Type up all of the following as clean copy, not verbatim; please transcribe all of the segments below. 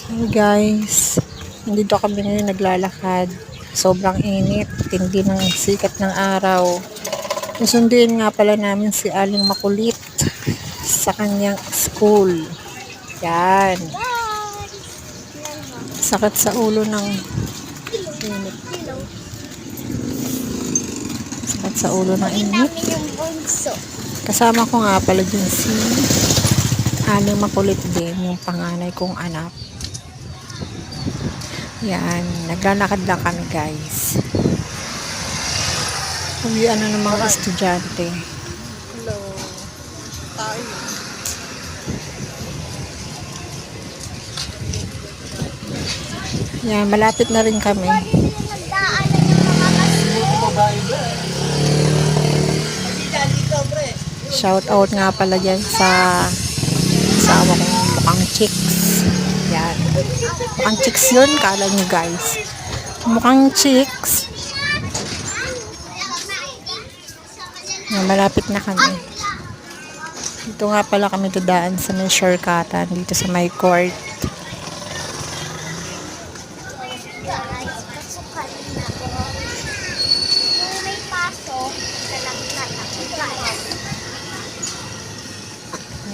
Hey guys, nandito kami ngayon naglalakad. Sobrang init, tindi ng sikat ng araw. Susunduin nga pala namin si Aling Makulit sa kanyang school. Yan. Sakit sa ulo ng init. Sakit sa ulo ng init. Kasama ko nga pala dyan si Aling Makulit din, yung panganay kong anak. Yan, naglalakad lang kami guys. Uwian na ng mga estudyante. Hello. Tayo. Yan, malapit na rin kami. Shout out nga pala dyan sa asawa kong mukhang chicks. Yan. Mukhang chicks yun, kala nyo guys. Mukhang chicks. Yan, malapit na kami. Dito nga pala kami dadaan sa may shortcutan, dito sa may court.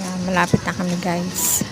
Yan, malapit na kami guys.